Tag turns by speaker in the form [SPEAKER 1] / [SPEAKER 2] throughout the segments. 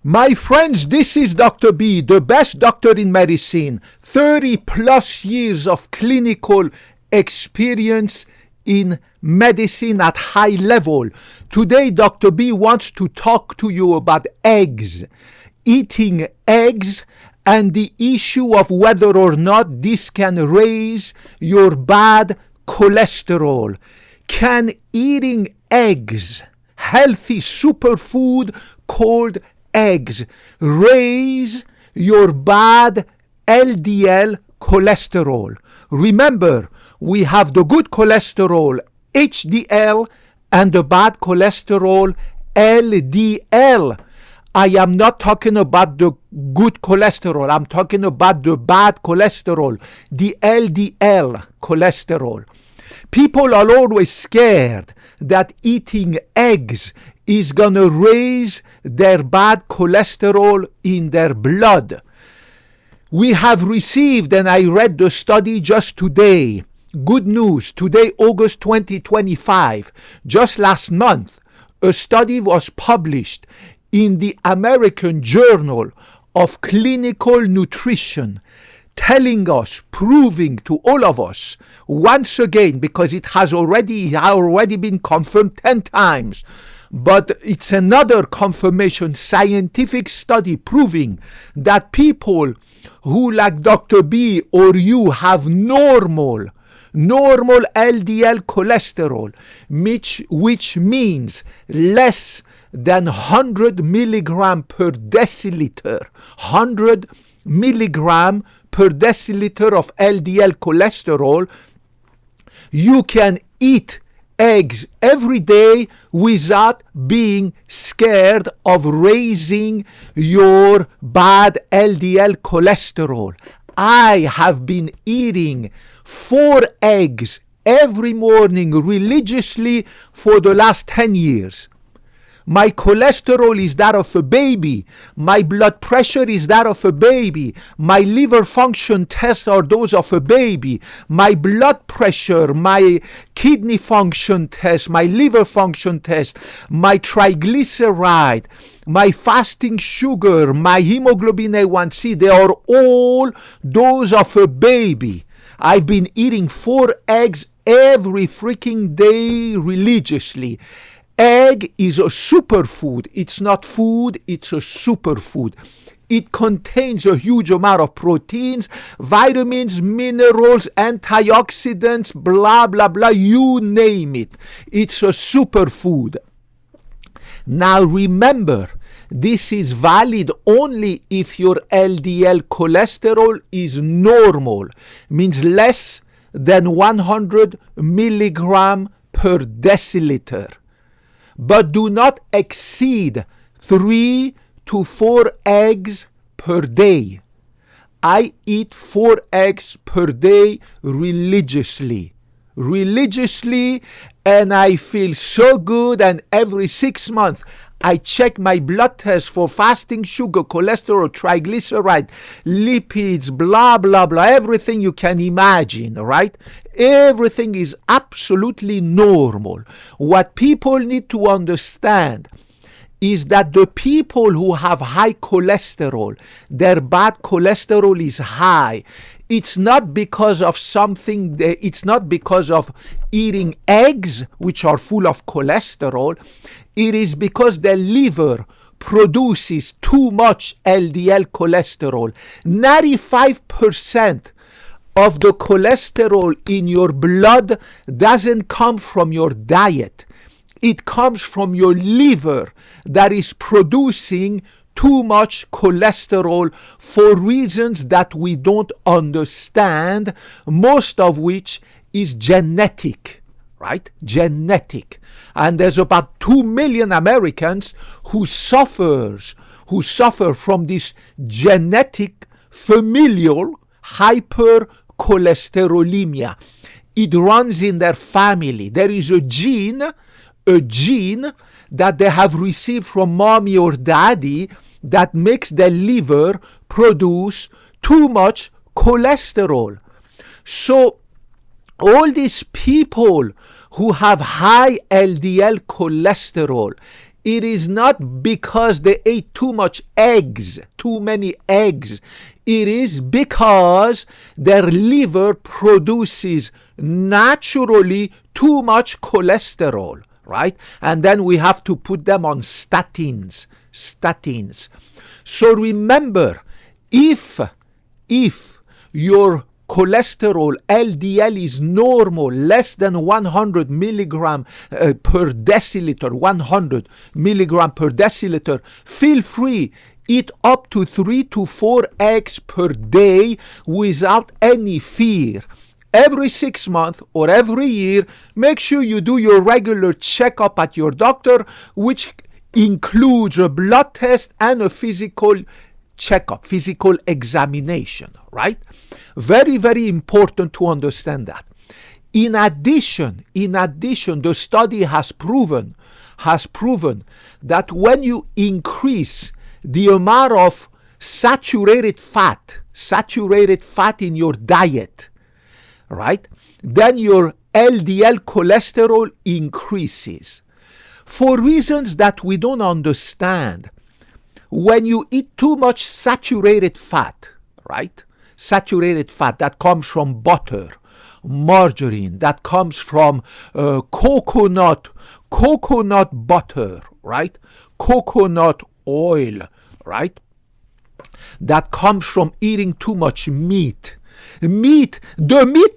[SPEAKER 1] My friends, this is Dr. B, the best doctor in medicine. 30 plus years of clinical experience in medicine at high level. Today, Dr. B wants to talk to you about eggs, eating eggs, and the issue of whether or not this can raise your bad cholesterol. Can eating eggs, healthy superfood called eggs, raise your bad LDL cholesterol? Remember, we have the good cholesterol, HDL, and the bad cholesterol, LDL. I am not talking about the good cholesterol. I'm talking about the bad cholesterol, the LDL cholesterol. People are always scared that eating eggs is going to raise their bad cholesterol in their blood. We have received, and I read the study just today, good news, today, August 2025, just last month, a study was published in the American Journal of Clinical Nutrition, telling us, proving to all of us, once again, because it has already been confirmed 10 times, but it's another confirmation, scientific study proving that people who, like Dr. B or you, have normal LDL cholesterol, which means less than 100 milligram per deciliter, 100 milligram per deciliter of LDL cholesterol, you can eat eggs every day without being scared of raising your bad LDL cholesterol. I have been eating 4 eggs every morning religiously for the last 10 years. My cholesterol is that of a baby. My blood pressure is that of a baby. My liver function tests are those of a baby. My blood pressure, my kidney function test, my liver function test, my triglyceride, my fasting sugar, my hemoglobin A1C, they are all those of a baby. I've been eating 4 eggs every freaking day religiously. Egg is a superfood. It's not food, it's a superfood. It contains a huge amount of proteins, vitamins, minerals, antioxidants, blah, blah, blah, you name it. It's a superfood. Now remember, this is valid only if your LDL cholesterol is normal, means less than 100 milligram per deciliter. But do not exceed 3 to 4 eggs per day. I eat 4 eggs per day religiously, and I feel so good. And every 6 months, I check my blood test for fasting sugar, cholesterol, triglyceride, lipids, blah, blah, blah, everything you can imagine, right? Everything is absolutely normal. What people need to understand is that the people who have high cholesterol, their bad cholesterol is high. It's not because of something, it's not because of eating eggs, which are full of cholesterol. It is because the liver produces too much LDL cholesterol. 95% of the cholesterol in your blood doesn't come from your diet. It comes from your liver that is producing too much cholesterol for reasons that we don't understand, most of which is genetic, right? Genetic. And there's about 2 million Americans who suffer from this genetic familial hypercholesterolemia. It runs in their family. There is a gene that they have received from mommy or daddy that makes their liver produce too much cholesterol. So all these people who have high LDL cholesterol, It is not because they ate too much eggs, too many eggs. It is because their liver produces naturally too much cholesterol, right? And then we have to put them on statins. So remember, if your cholesterol LDL is normal, less than 100 milligram per deciliter, 100 milligram per deciliter, feel free, eat up to 3 to 4 eggs per day without any fear. Every 6 months or every year, make sure you do your regular checkup at your doctor, which includes a blood test and a physical checkup, physical examination, right? Very, very important to understand that. In addition, the study has proven that when you increase the amount of saturated fat in your diet, right, then your LDL cholesterol increases. For reasons that we don't understand, when you eat too much saturated fat, right? Saturated fat that comes from butter, margarine, that comes from coconut butter, right? Coconut oil, right? That comes from eating too much meat. The meat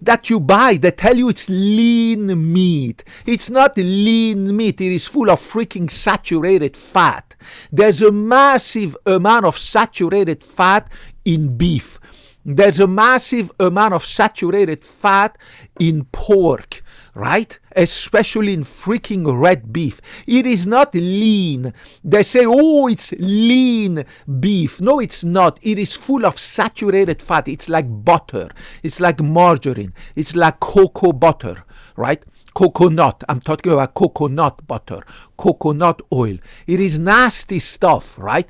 [SPEAKER 1] that you buy, they tell you it's lean meat. It's not lean meat. It is full of freaking saturated fat. There's a massive amount of saturated fat in beef. There's a massive amount of saturated fat in pork, right? Especially in freaking red beef. It is not lean. They say, oh, it's lean beef. No, it's not. It is full of saturated fat. It's like butter. It's like margarine. It's like cocoa butter, right? Coconut. I'm talking about coconut butter, coconut oil. It is nasty stuff, right?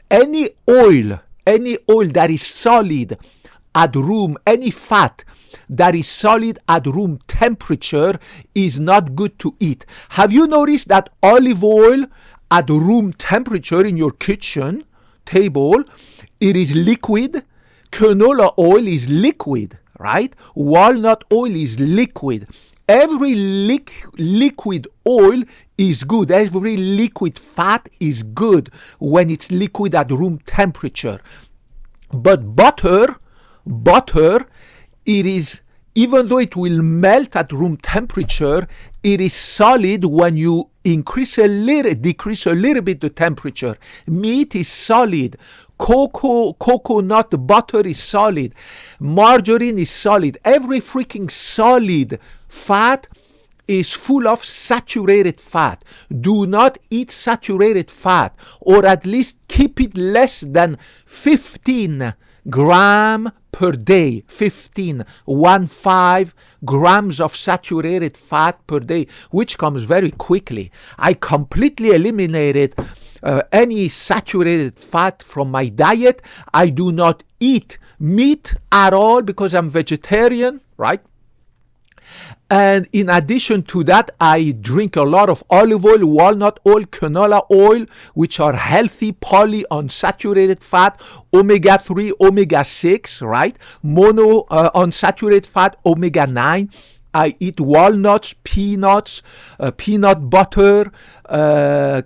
[SPEAKER 1] Any oil that is solid at room, any fat that is solid at room temperature is not good to eat. Have you noticed that olive oil at room temperature in your kitchen table, it is liquid? Canola oil is liquid, right? Walnut oil is liquid. Every liquid oil is good. Every liquid fat is good when it's liquid at room temperature. But butter, it is, even though it will melt at room temperature, it is solid when you decrease a little bit the temperature. Meat is solid. Coconut butter is solid. Margarine is solid. Every freaking solid fat is full of saturated fat. Do not eat saturated fat, or at least keep it less than 15 gram per day. 15 grams of saturated fat per day, which comes very quickly. I completely eliminated any saturated fat from my diet. I do not eat meat at all because I'm vegetarian, right? And in addition to that, I drink a lot of olive oil, walnut oil, canola oil, which are healthy polyunsaturated fat, omega-3, omega-6, right? Mono unsaturated fat, omega-9. I eat walnuts, peanuts, peanut butter. I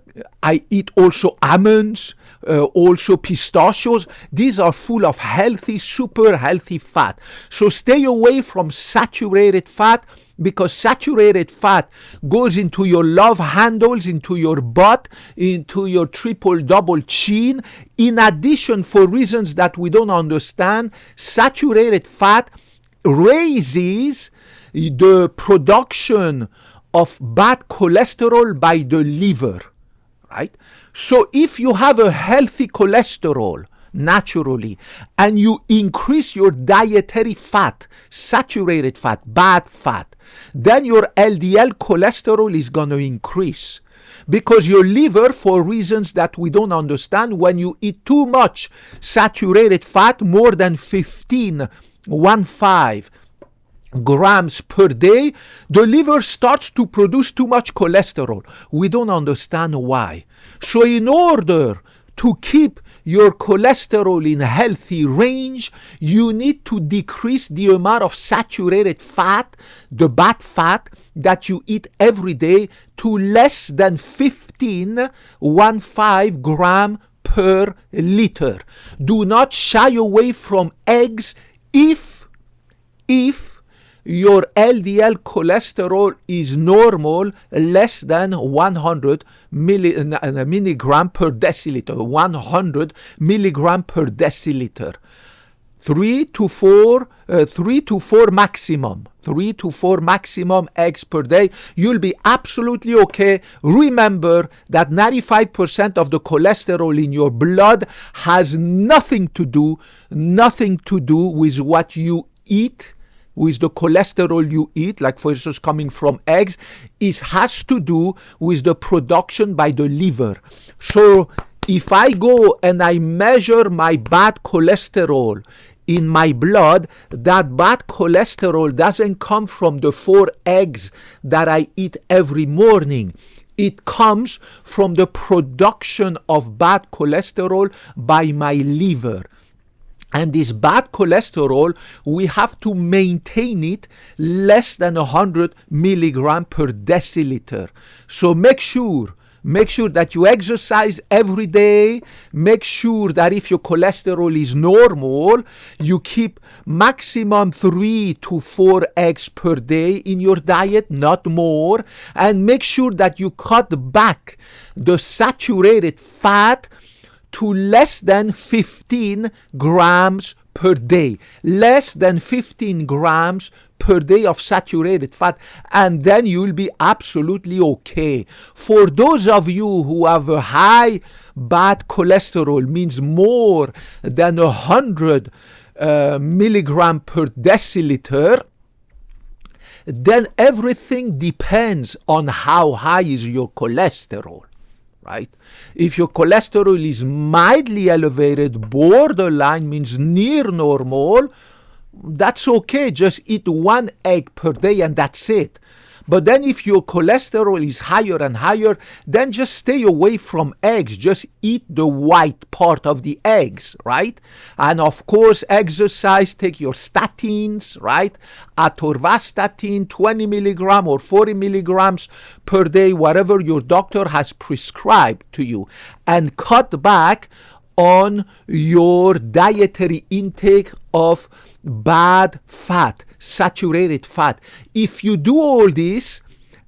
[SPEAKER 1] eat also almonds, also pistachios. These are full of healthy, super healthy fat. So stay away from saturated fat, because saturated fat goes into your love handles, into your butt, into your triple double chin. In addition, for reasons that we don't understand, saturated fat raises the production of bad cholesterol by the liver, right? So if you have a healthy cholesterol naturally, and you increase your dietary fat, saturated fat, bad fat, then your LDL cholesterol is going to increase. Because your liver, for reasons that we don't understand, when you eat too much saturated fat, more than 15 grams per day, the liver starts to produce too much cholesterol. We don't understand why. So in order to keep your cholesterol in healthy range, you need to decrease the amount of saturated fat, the bad fat that you eat every day, to less than 15 gram per liter. Do not shy away from eggs if your LDL cholesterol is normal, less than 100 milligram per deciliter, 100 milligram per deciliter. 3 to 4 maximum, 3 to 4 maximum eggs per day. You'll be absolutely okay. Remember that 95% of the cholesterol in your blood has nothing to do with what you eat, with the cholesterol you eat, like for instance coming from eggs. It has to do with the production by the liver. So if I go and I measure my bad cholesterol in my blood, that bad cholesterol doesn't come from the 4 eggs that I eat every morning. It comes from the production of bad cholesterol by my liver. And this bad cholesterol, we have to maintain it less than 100 milligram per deciliter. So make sure that you exercise every day. Make sure that if your cholesterol is normal, you keep maximum 3 to 4 eggs per day in your diet, not more. And make sure that you cut back the saturated fat to less than 15 grams per day. Less than 15 grams per day of saturated fat, and then you'll be absolutely okay. For those of you who have a high bad cholesterol, means more than 100 milligram per deciliter, then everything depends on how high is your cholesterol. Right? If your cholesterol is mildly elevated, borderline, means near normal, that's okay. Just eat 1 egg per day and that's it. But then if your cholesterol is higher and higher, then just stay away from eggs. Just eat the white part of the eggs, right? And of course, exercise, take your statins, right? Atorvastatin, 20 milligram or 40 milligrams per day, whatever your doctor has prescribed to you. And cut back on your dietary intake of bad fat, saturated fat. If you do all this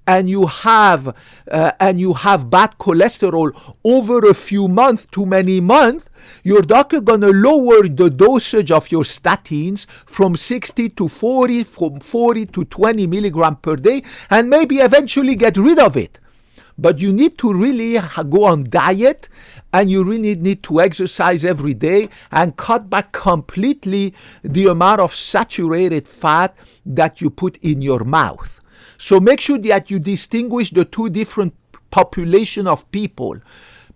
[SPEAKER 1] and you have bad cholesterol over a few months to many months, your doctor gonna lower the dosage of your statins from 60 to 40, from 40 to 20 milligram per day, and maybe eventually get rid of it. But you need to really go on diet, and you really need to exercise every day and cut back completely the amount of saturated fat that you put in your mouth. So make sure that you distinguish the two different population of people.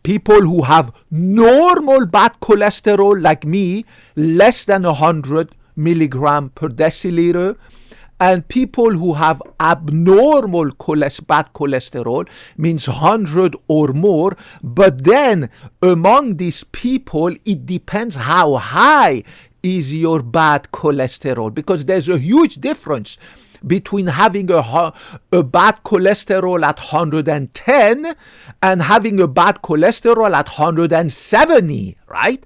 [SPEAKER 1] People who have normal bad cholesterol like me, less than 100 milligram per deciliter, and people who have abnormal bad cholesterol, means 100 or more. But then among these people, it depends how high is your bad cholesterol, because there's a huge difference between having a bad cholesterol at 110 and having a bad cholesterol at 170, right?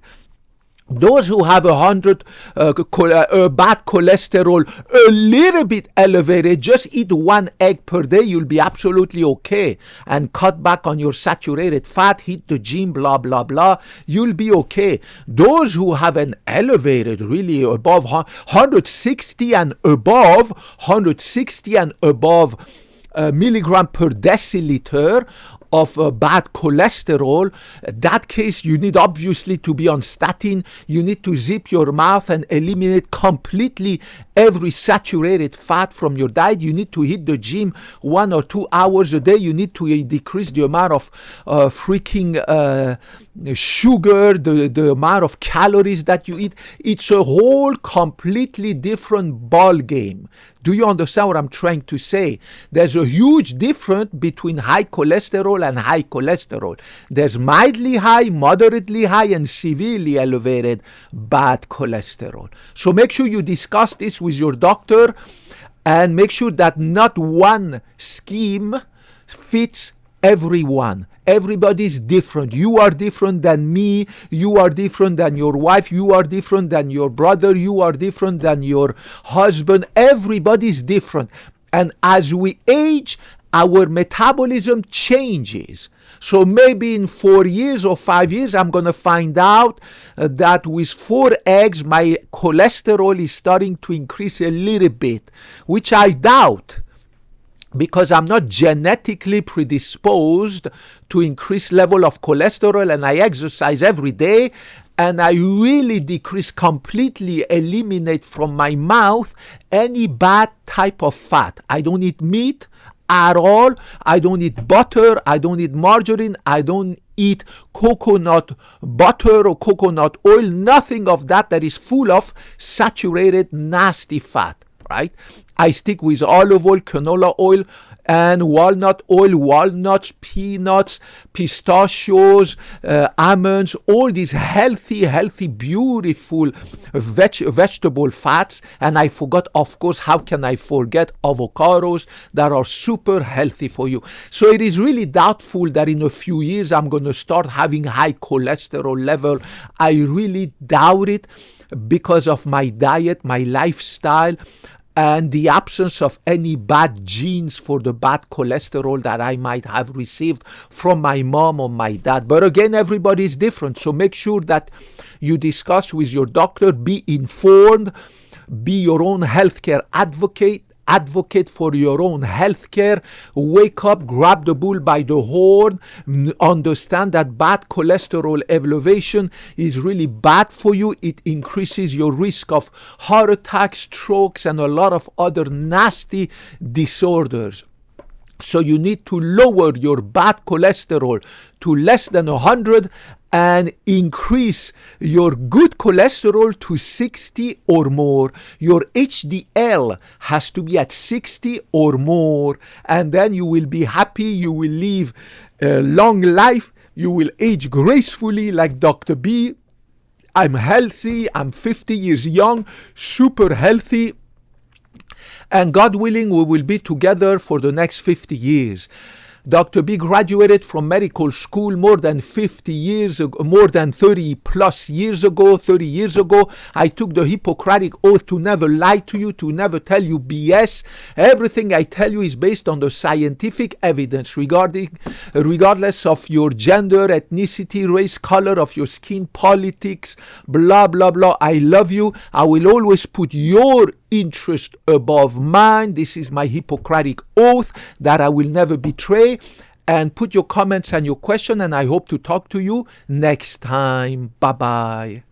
[SPEAKER 1] Those who have 100 bad cholesterol, a little bit elevated, just eat 1 egg per day, you'll be absolutely okay. And cut back on your saturated fat, hit the gym, blah, blah, blah, you'll be okay. Those who have an elevated, really above 160 and above, milligram per deciliter of bad cholesterol, that case you need obviously to be on statin. You need to zip your mouth and eliminate completely every saturated fat from your diet. You need to hit the gym 1 or 2 hours a day. You need to decrease the amount of sugar, the amount of calories that you eat. It's a whole completely different ball game. Do you understand what I'm trying to say? There's a huge difference between high cholesterol and high cholesterol. There's mildly high, moderately high, and severely elevated bad cholesterol. So make sure you discuss this with your doctor and make sure that not one scheme fits everyone. Everybody's different. You are different than me. You are different than your wife. You are different than your brother. You are different than your husband. Everybody's different. And as we age, our metabolism changes. So maybe in 4 years or 5 years, I'm going to find out that with 4 eggs, my cholesterol is starting to increase a little bit, which I doubt, because I'm not genetically predisposed to increased level of cholesterol, and I exercise every day, and I really decrease, completely eliminate from my mouth any bad type of fat. I don't eat meat at all. I don't eat butter. I don't eat margarine. I don't eat coconut butter or coconut oil. Nothing of that is full of saturated, nasty fat, right? I stick with olive oil, canola oil, and walnut oil, walnuts, peanuts, pistachios, almonds, all these healthy, beautiful vegetable fats. And I forgot, of course, how can I forget avocados that are super healthy for you? So it is really doubtful that in a few years I'm going to start having high cholesterol level. I really doubt it because of my diet, my lifestyle, and the absence of any bad genes for the bad cholesterol that I might have received from my mom or my dad. But again, everybody is different. So make sure that you discuss with your doctor, be informed, be your own healthcare advocate for your own healthcare. Wake up, grab the bull by the horn, understand that bad cholesterol elevation is really bad for you. It increases your risk of heart attacks, strokes, and a lot of other nasty disorders. So you need to lower your bad cholesterol to less than 100 and increase your good cholesterol to 60 or more. Your HDL has to be at 60 or more, and then you will be happy. You will live a long life. You will age gracefully like Dr. B. I'm healthy. I'm 50 years young, super healthy. And God willing, we will be together for the next 50 years. Dr. B graduated from medical school more than 50 years ago, more than 30 plus years ago, 30 years ago. I took the Hippocratic oath to never lie to you, to never tell you BS. Everything I tell you is based on the scientific evidence regardless of your gender, ethnicity, race, color of your skin, politics, blah, blah, blah. I love you. I will always put your interest above mine. This is my Hippocratic oath that I will never betray. And put your comments and your question, and I hope to talk to you next time. Bye-bye.